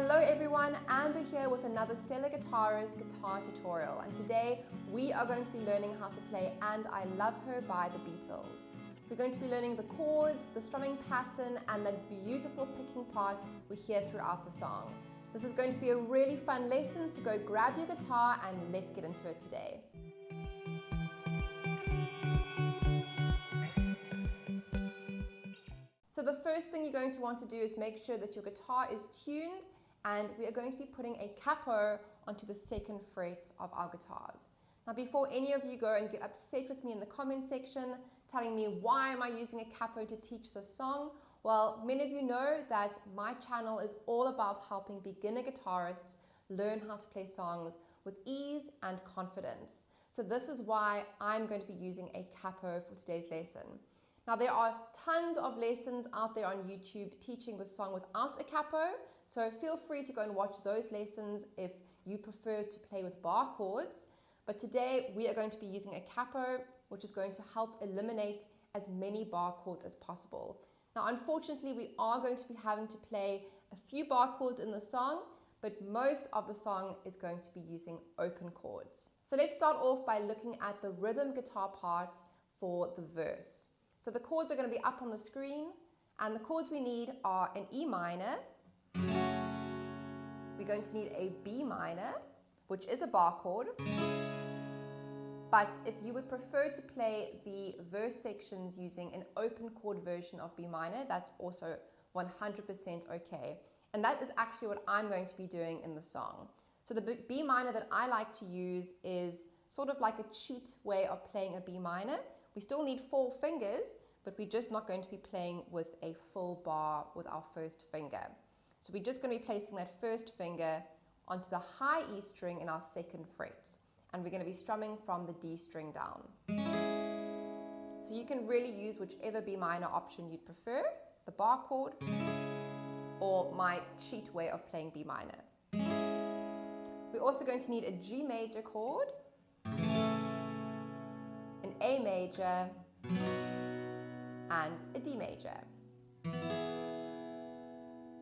Hello everyone, Amber here with another Stellar Guitarist guitar tutorial, and today we are going to be learning how to play And I Love Her by the Beatles. We're going to be learning the chords, the strumming pattern, and that beautiful picking part we hear throughout the song. This is going to be a really fun lesson, so go grab your guitar and let's get into it today. So the first thing you're going to want to do is make sure that your guitar is tuned, and we are going to be putting a capo onto the second fret of our guitars. Now before any of you go and get upset with me in the comment section telling me why am I using a capo to teach this song, well, many of you know that my channel is all about helping beginner guitarists learn how to play songs with ease and confidence. So this is why I'm going to be using a capo for today's lesson. Now there are tons of lessons out there on YouTube teaching the song without a capo, so feel free to go and watch those lessons if you prefer to play with bar chords. But today we are going to be using a capo, which is going to help eliminate as many bar chords as possible. Now unfortunately we are going to be having to play a few bar chords in the song, but most of the song is going to be using open chords. So let's start off by looking at the rhythm guitar part for the verse. So the chords are going to be up on the screen, and the chords we need are an E minor. We're going to need a B minor, which is a bar chord. But if you would prefer to play the verse sections using an open chord version of B minor, that's also 100% okay. And that is actually what I'm going to be doing in the song. So the B minor that I like to use is sort of like a cheat way of playing a B minor. We still need 4 fingers, but we're just not going to be playing with a full bar with our first finger. So we're just going to be placing that first finger onto the high E string in our second fret. And we're going to be strumming from the D string down. So you can really use whichever B minor option you'd prefer, the bar chord, or my cheat way of playing B minor. We're also going to need a G major chord, an A major, and a D major.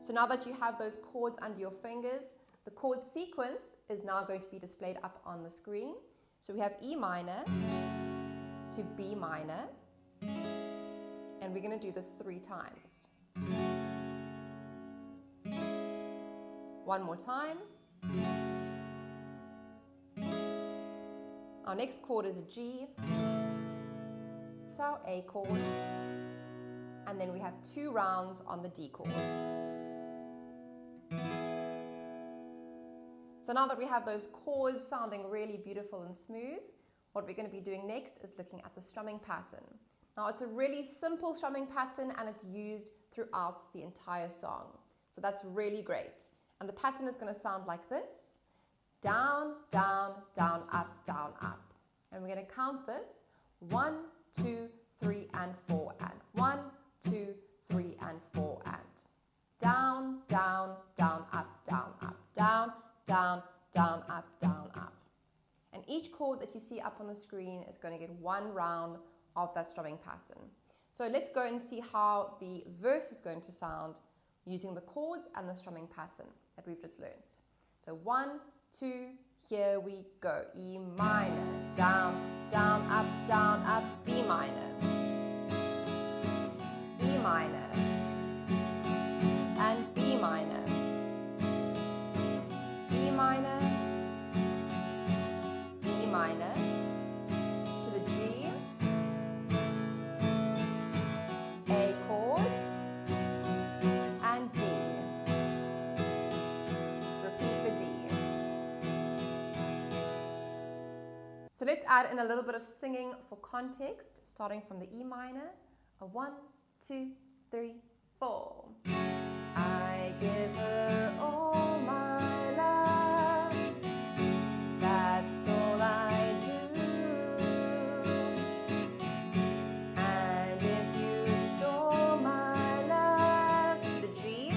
So now that you have those chords under your fingers, the chord sequence is now going to be displayed up on the screen. So we have E minor to B minor, and we're going to do this 3 times. One more time. Our next chord is a G, to our A chord, and then we have 2 rounds on the D chord. So now that we have those chords sounding really beautiful and smooth, what we're going to be doing next is looking at the strumming pattern. Now it's a really simple strumming pattern and it's used throughout the entire song. So that's really great. And the pattern is going to sound like this. Down, down, down, up, down, up. And we're going to count this 1, 2, 3, and 4, and 1, 2, 3, and 4, and down, down, down, up, down, down, down, down, up, down, up. And each chord that you see up on the screen is going to get 1 round of that strumming pattern. So let's go and see how the verse is going to sound using the chords and the strumming pattern that we've just learned. So 1, 2, here we go. E minor, down, down, up, B minor, E minor, and B minor, E minor, B minor, to the G, A chord, and D. Repeat the D. So let's add in a little bit of singing for context, starting from the E minor. A 1, 2, 3, 4. I give her all my love, that's all I do. And if you saw my love, to the G,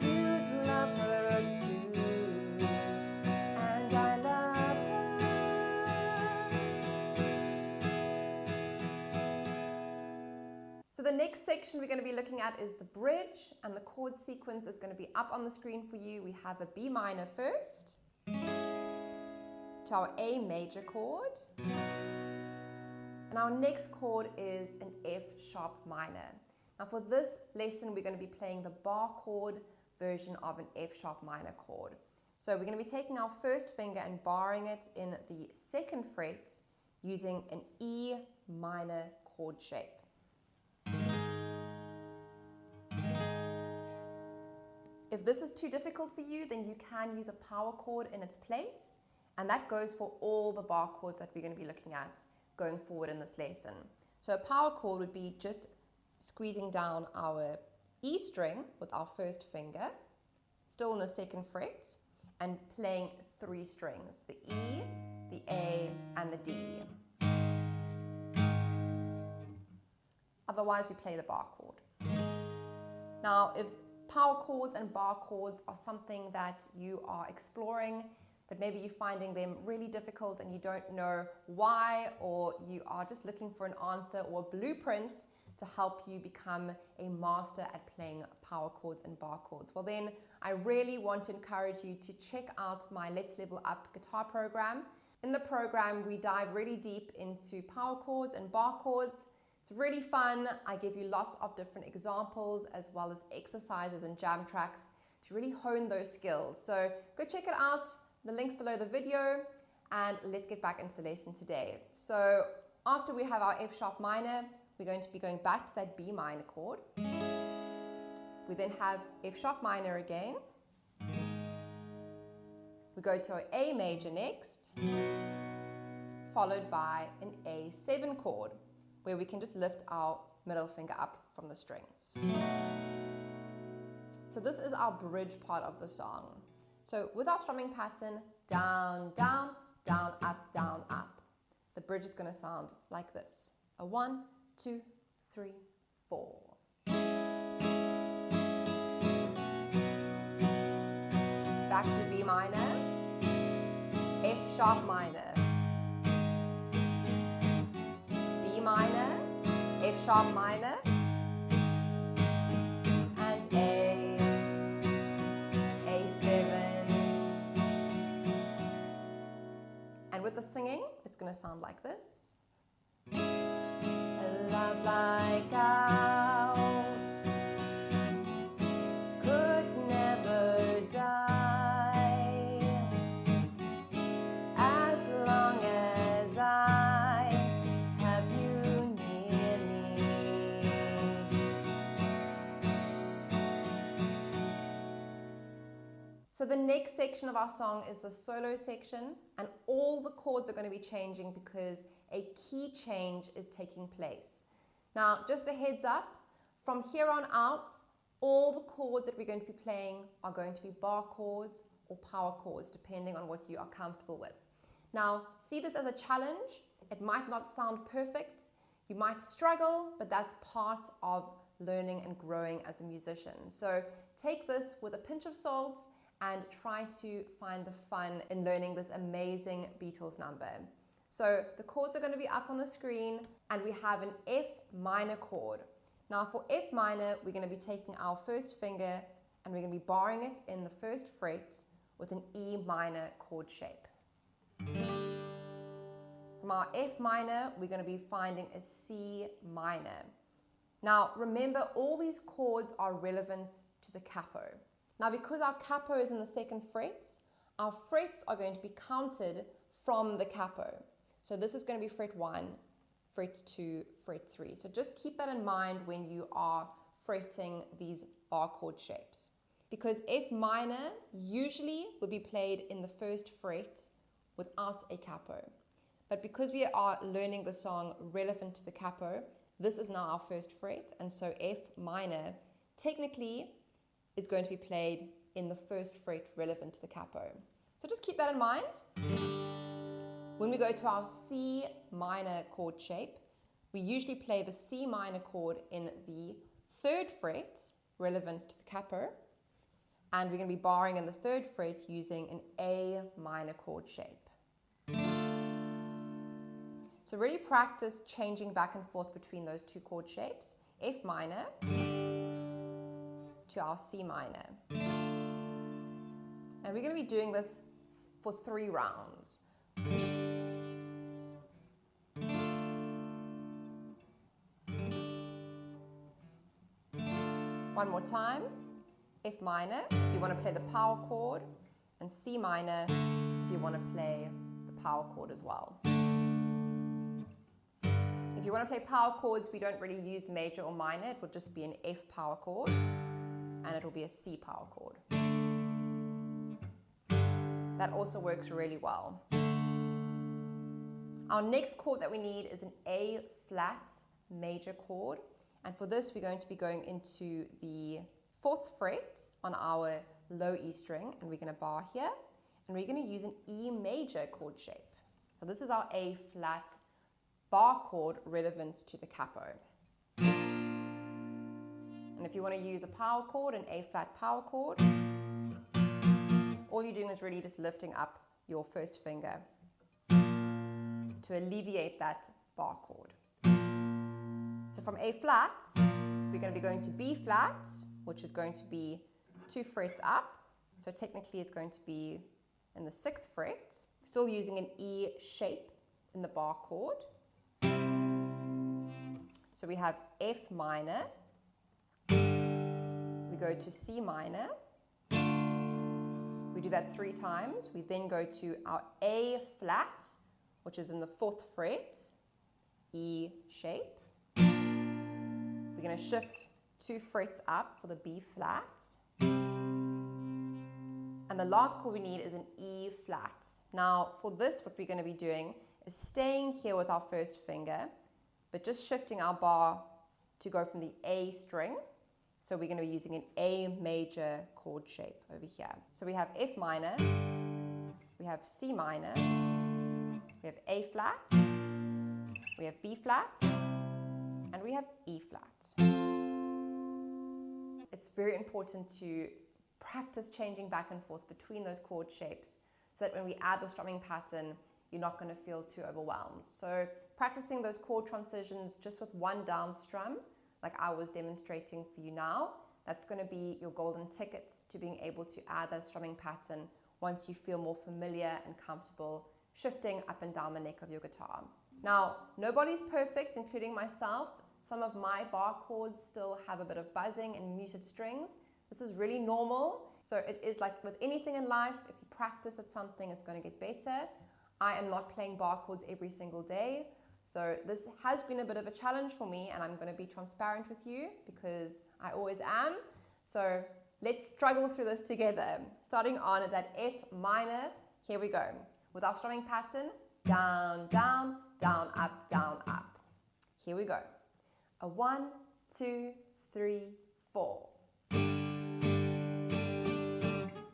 you'd love her too. And I love her. So the next section we're going to be looking at is the bridge, and the chord sequence is going to be up on the screen for you. We have a B minor first, to our A major chord, and our next chord is an F sharp minor. Now for this lesson we're going to be playing the bar chord version of an F sharp minor chord. So we're going to be taking our first finger and barring it in the second fret using an E minor chord shape. If this is too difficult for you, then you can use a power chord in its place, and that goes for all the bar chords that we're going to be looking at going forward in this lesson. So a power chord would be just squeezing down our E string with our first finger, still in the second fret, and playing three strings, the E, the A, and the D. Otherwise, we play the bar chord. Now, if power chords and bar chords are something that you are exploring, but maybe you're finding them really difficult and you don't know why, or you are just looking for an answer or a blueprint to help you become a master at playing power chords and bar chords, well then I really want to encourage you to check out my Let's Level Up guitar program. In the program we dive really deep into power chords and bar chords. It's really fun. I give you lots of different examples as well as exercises and jam tracks to really hone those skills. So go check it out, the link's below the video, and let's get back into the lesson today. So after we have our F sharp minor, we're going to be going back to that B minor chord. We then have F sharp minor again. We go to our A major next, followed by an A7 chord, where we can just lift our middle finger up from the strings. So this is our bridge part of the song. So with our strumming pattern, down, down, down, up, down, up, the bridge is going to sound like this. A 1, 2, 3, 4. Back to B minor, F sharp minor, B minor, F sharp minor, and A7. And with the singing, it's going to sound like this. A love like ours could never die as long as I have you near me. So the next section of our song is the solo section, and all the chords are going to be changing because a key change is taking place. Now, just a heads up, from here on out, all the chords that we're going to be playing are going to be bar chords or power chords, depending on what you are comfortable with. Now, see this as a challenge. It might not sound perfect. You might struggle, but that's part of learning and growing as a musician. So take this with a pinch of salt and try to find the fun in learning this amazing Beatles number. So the chords are going to be up on the screen, and we have an F minor chord. Now for F minor, we're going to be taking our first finger and we're going to be barring it in the first fret with an E minor chord shape. From our F minor, we're going to be finding a C minor. Now remember, all these chords are relevant to the capo. Now because our capo is in the second fret, our frets are going to be counted from the capo. So this is going to be fret 1, fret 2, fret 3. So just keep that in mind when you are fretting these bar chord shapes. Because F minor usually would be played in the first fret without a capo. But because we are learning the song relevant to the capo, this is now our first fret, and so F minor technically is going to be played in the first fret relevant to the capo. So just keep that in mind. When we go to our C minor chord shape, we usually play the C minor chord in the third fret relevant to the capo, and we're going to be barring in the third fret using an A minor chord shape. So really practice changing back and forth between those two chord shapes. F minor to our C minor. And we're going to be doing this for 3 rounds. One more time. F minor if you want to play the power chord, and C minor if you want to play the power chord as well. If you want to play power chords, we don't really use major or minor. It will just be an F power chord, and it will be a C power chord. That also works really well. Our next chord that we need is an A flat major chord, and for this we're going to be going into the 4th fret on our low E string, and we're going to bar here, and we're going to use an E major chord shape. So this is our A flat bar chord relevant to the capo. And if you want to use a power chord, an A flat power chord, all you're doing is really just lifting up your first finger to alleviate that bar chord. So from A flat, we're going to be going to B flat, which is going to be 2 frets up. So technically it's going to be in the 6th fret, still using an E shape in the bar chord. So we have F minor, we go to C minor, we do that 3 times, we then go to our A flat, which is in the 4th fret, E shape. We're going to shift 2 frets up for the B flat. And the last chord we need is an E flat. Now for this, what we're going to be doing is staying here with our first finger, but just shifting our bar to go from the A string. So we're going to be using an A major chord shape over here. So we have F minor, we have C minor, we have A flat, we have B flat, and we have E flat. It's very important to practice changing back and forth between those chord shapes so that when we add the strumming pattern, you're not going to feel too overwhelmed. So practicing those chord transitions just with one down strum, like I was demonstrating for you now, that's going to be your golden ticket to being able to add that strumming pattern once you feel more familiar and comfortable shifting up and down the neck of your guitar. Now, nobody's perfect, including myself. Some of my bar chords still have a bit of buzzing and muted strings. This is really normal. So it is like with anything in life, if you practice at something, it's going to get better. I am not playing bar chords every single day. So this has been a bit of a challenge for me, and I'm going to be transparent with you because I always am. So let's struggle through this together. Starting on at that F minor, here we go. With our strumming pattern, down, down, down, up, down, up. Here we go. A 1, 2, 3, 4.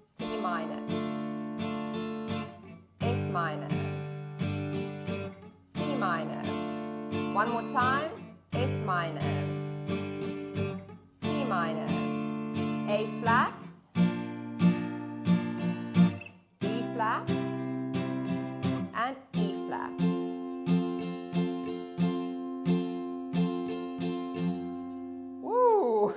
C minor, F minor, C minor. One more time, F minor, C minor, A flats, B flats, and E flats. Woo!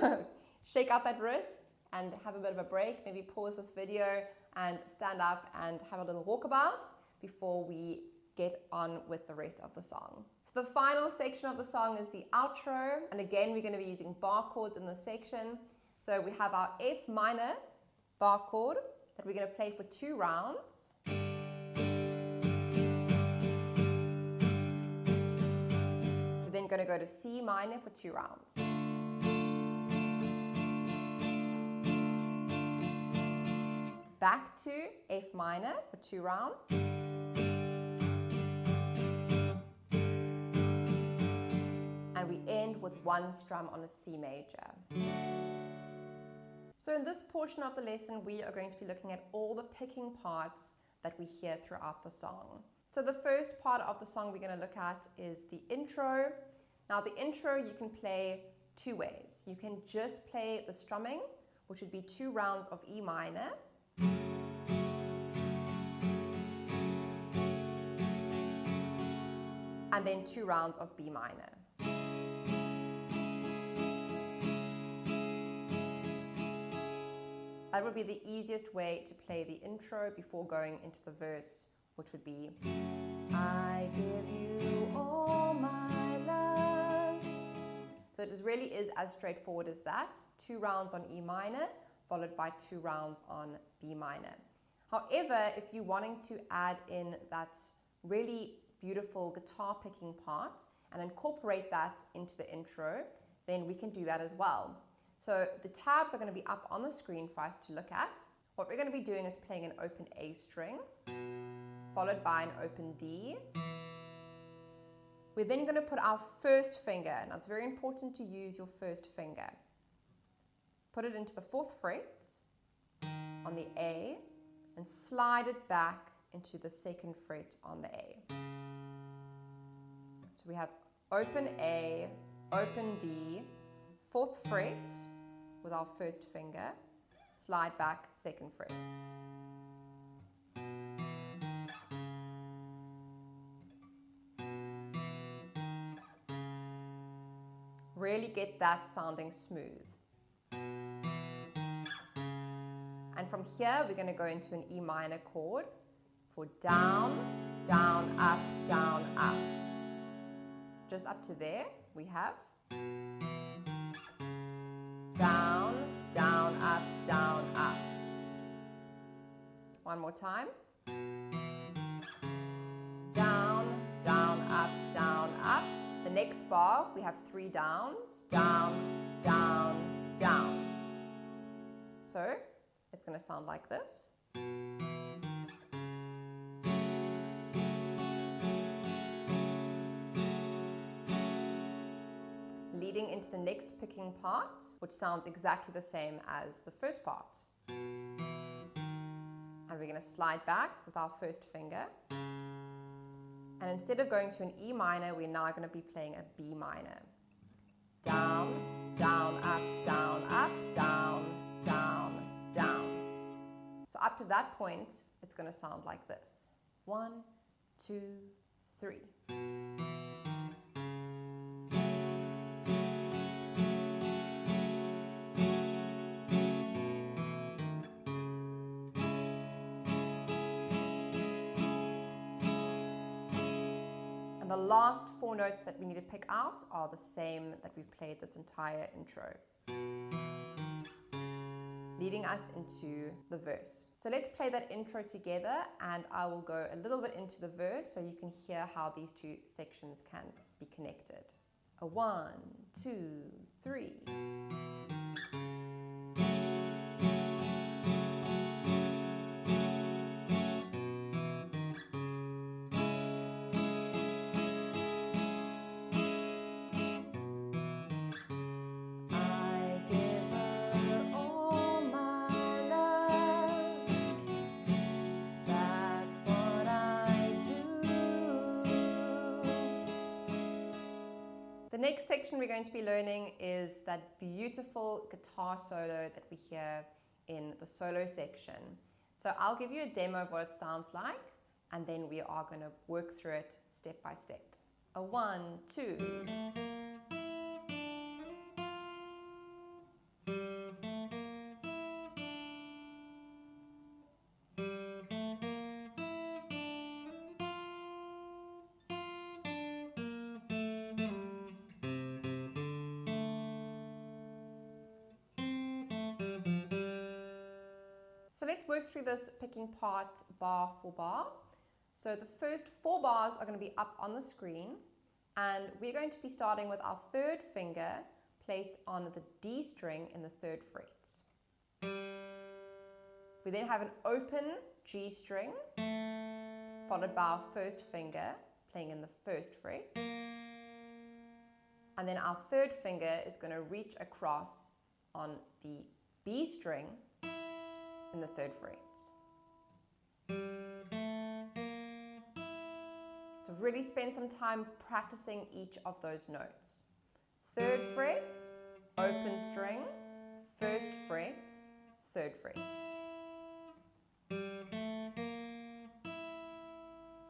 Shake out that wrist and have a bit of a break. Maybe pause this video and stand up and have a little walkabout before we get on with the rest of the song. So the final section of the song is the outro, and again we're going to be using bar chords in this section. So we have our F minor bar chord that we're going to play for 2 rounds. We're then going to go to C minor for 2 rounds. Back to F minor for 2 rounds. And we end with 1 strum on a C major. So in this portion of the lesson, we are going to be looking at all the picking parts that we hear throughout the song. So the first part of the song we're going to look at is the intro. Now the intro you can play 2 ways. You can just play the strumming, which would be 2 rounds of E minor. And then 2 rounds of B minor. That would be the easiest way to play the intro before going into the verse, which would be, I give you all my love. So it really is as straightforward as that. 2 rounds on E minor, followed by 2 rounds on B minor. However, if you're wanting to add in that really beautiful guitar picking part and incorporate that into the intro, then we can do that as well. So the tabs are going to be up on the screen for us to look at. What we're going to be doing is playing an open A string, followed by an open D. We're then going to put our first finger, and it's very important to use your first finger. Put it into the 4th fret on the A and slide it back into the 2nd fret on the A. So we have open A, open D, 4th fret with our first finger, slide back 2nd fret. Really get that sounding smooth. And from here, we're going to go into an E minor chord for down, down, up, down, up. Just up to there, we have down, down, up, down, up. One more time. Down, down, up, down, up. The next bar, we have 3 downs, down, down, down. So it's going to sound like this. Leading into the next picking part, which sounds exactly the same as the first part. And we're going to slide back with our first finger. And instead of going to an E minor, we're now going to be playing a B minor. Down, down, up, down, up, down, down, down. So up to that point, it's going to sound like this. 1, 2, 3. And the last 4 notes that we need to pick out are the same that we've played this entire intro, leading us into the verse. So let's play that intro together, and I will go a little bit into the verse so you can hear how these 2 sections can be connected. A 1, 2, 3. The next section we're going to be learning is that beautiful guitar solo that we hear in the solo section. So I'll give you a demo of what it sounds like, and then we are going to work through it step by step. A 1, 2. So let's work through this picking part bar for bar. So the first 4 bars are going to be up on the screen, and we're going to be starting with our 3rd finger placed on the D string in the 3rd fret. We then have an open G string, followed by our 1st finger playing in the 1st fret. And then our 3rd finger is going to reach across on the B string in the 3rd fret. So really spend some time practicing each of those notes. 3rd fret, open string, 1st fret, 3rd fret.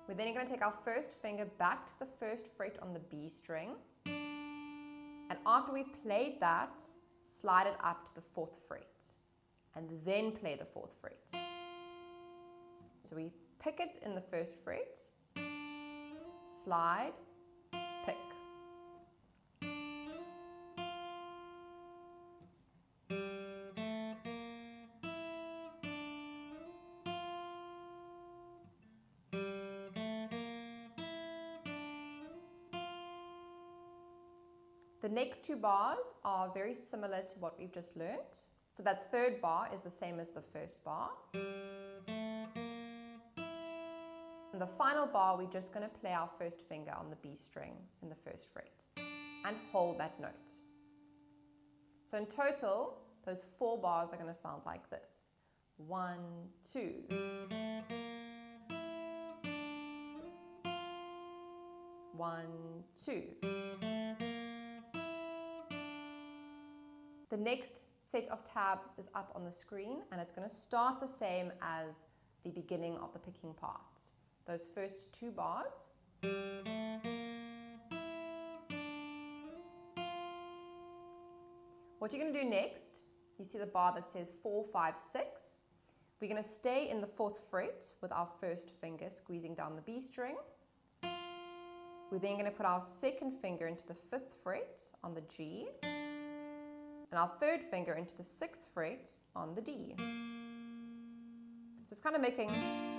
We're then going to take our 1st finger back to the 1st fret on the B string. And after we've played that, slide it up to the 4th fret. and then play the 4th fret. So we pick it in the 1st fret, slide, pick. The next 2 bars are very similar to what we've just learnt. So that 3rd bar is the same as the 1st bar. And the final bar, we're just going to play our 1st finger on the B string in the 1st fret and hold that note. So in total, those 4 bars are going to sound like this. 1, 2. 1, 2. The next set of tabs is up on the screen, and it's going to start the same as the beginning of the picking part. Those first 2 bars. What you're going to do next, you see the bar that says 4, 5, 6. We're going to stay in the 4th fret with our 1st finger squeezing down the B string. We're then going to put our 2nd finger into the 5th fret on the G, and our 3rd finger into the 6th fret on the D. So it's kind of making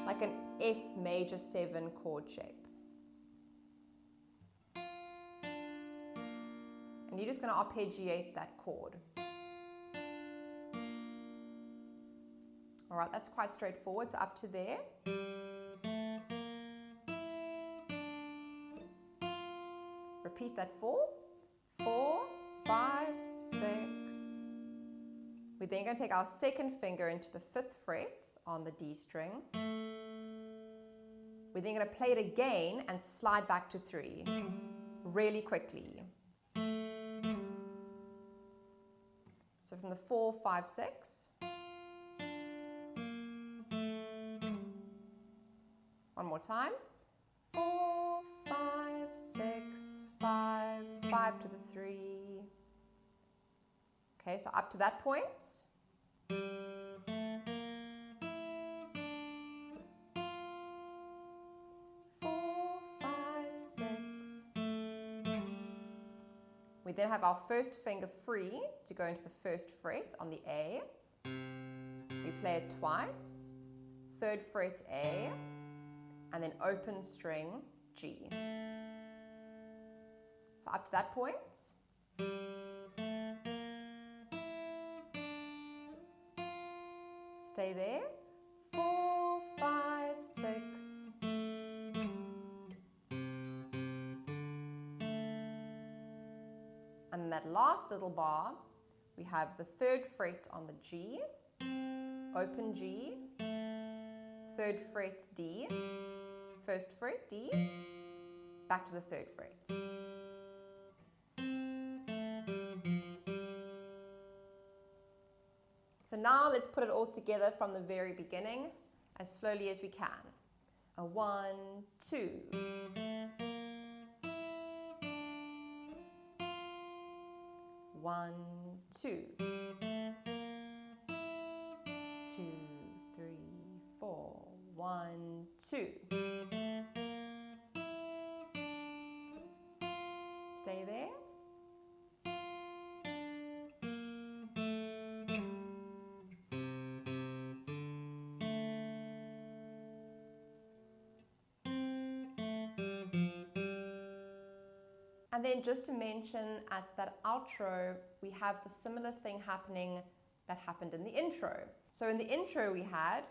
like an F major 7 chord shape. And you're just going to arpeggiate that chord. Alright, that's quite straightforward, so up to there. Repeat that 4, 4, 5, 6. We're then going to take our 2nd finger into the 5th fret on the D string. We're then going to play it again and slide back to 3 really quickly. So from the 4, 5, 6. One more time. 4, 5, 6, 5, 5 to the 3. Okay, so up to that point. 4, 5, 6. We then have our 1st finger free to go into the 1st fret on the A. We play it twice. 3rd fret A, and then open string G. So up to that point. Stay there. 4, 5, 6. And in that last little bar, we have the 3rd fret on the G, open G, 3rd fret D, 1st fret D, back to the 3rd fret. So now let's put it all together from the very beginning as slowly as we can. 1, 2. 1, 2. 2, 3, 4. 1, 2. Stay there. And then just to mention, at that outro, we have the similar thing happening that happened in the intro. So in the intro we had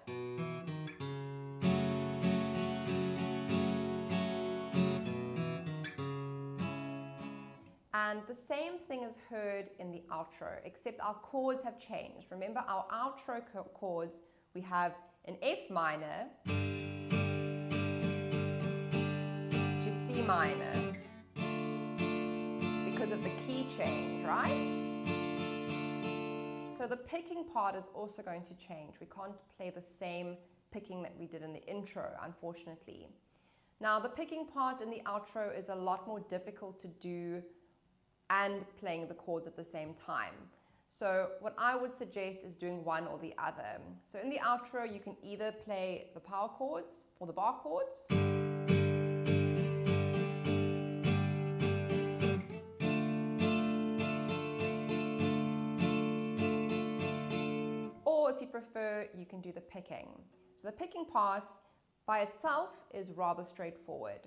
and the same thing is heard in the outro, except our chords have changed. Remember, our outro chords, we have an F minor to C minor, because of the key change, right? So the picking part is also going to change. We can't play the same picking that we did in the intro, unfortunately. Now, the picking part in the outro is a lot more difficult to do and playing the chords at the same time. So what I would suggest is doing one or the other. So in the outro, you can either play the power chords or the bar chords. Or if you prefer, you can do the picking. So the picking part by itself is rather straightforward.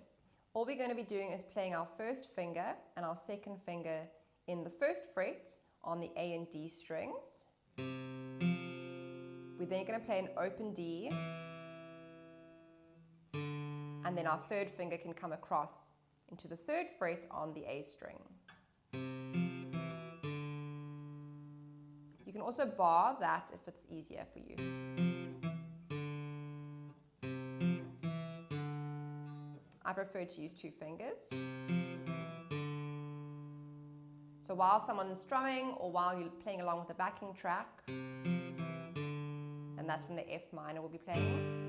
All we're going to be doing is playing our first finger and our second finger in the first fret on the A and D strings. We're then going to play an open D, and then our third finger can come across into the third fret on the A string. You can also bar that if it's easier for you. I prefer to use two fingers. So while someone's strumming or while you're playing along with the backing track, and that's when the F minor will be playing.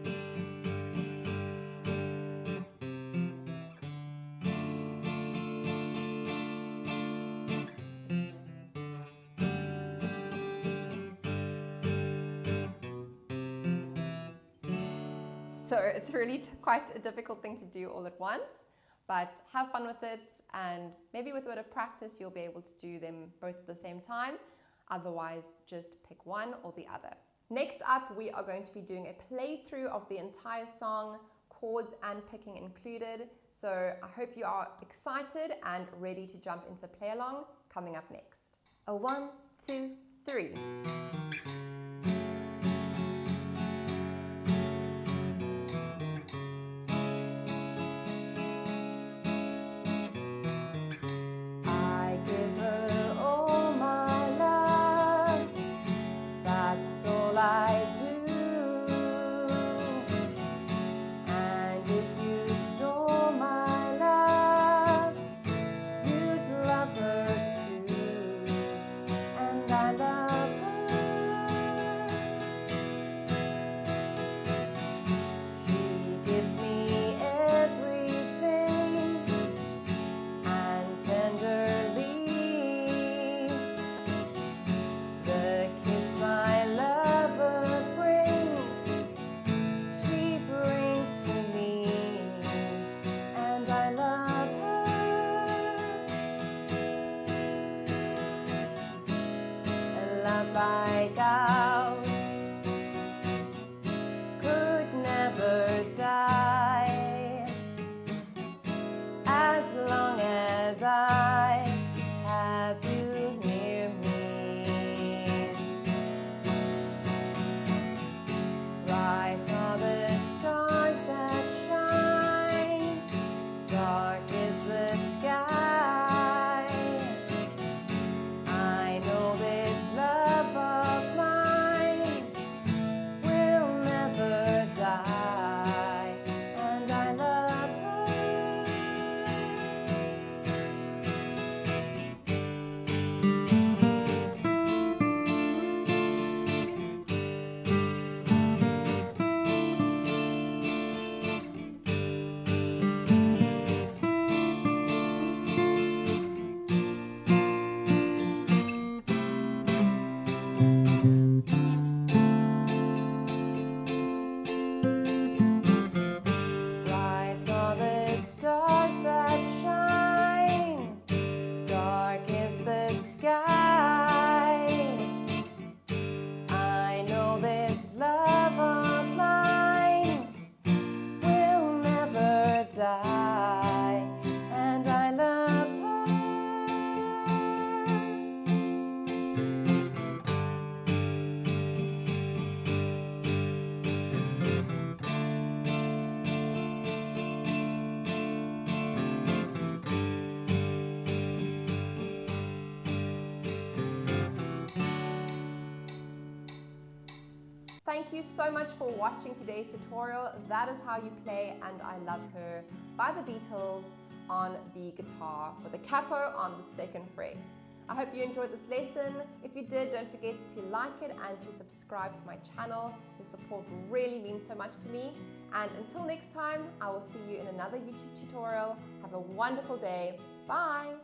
So it's really quite a difficult thing to do all at once, but have fun with it, and maybe with a bit of practice you'll be able to do them both at the same time. Otherwise, just pick one or the other. Next up, we are going to be doing a playthrough of the entire song, chords and picking included. So I hope you are excited and ready to jump into the play along coming up next. A 1, 2, 3. Like ours could never die, as long as I have you near me. Bright are the stars that shine, dark is the sky. I know this love of mine will never die, and I love her. Bright are the stars that shine, dark is the sky. I know this love of mine will never die, and I love her. Thank you so much for watching today's tutorial. That is how you play And I Love Her by the Beatles on the guitar with a capo on the second fret. I hope you enjoyed this lesson. If you did, don't forget to like it and to subscribe to my channel. Your support really means so much to me. And until next time, I will see you in another YouTube tutorial. Have a wonderful day. Bye.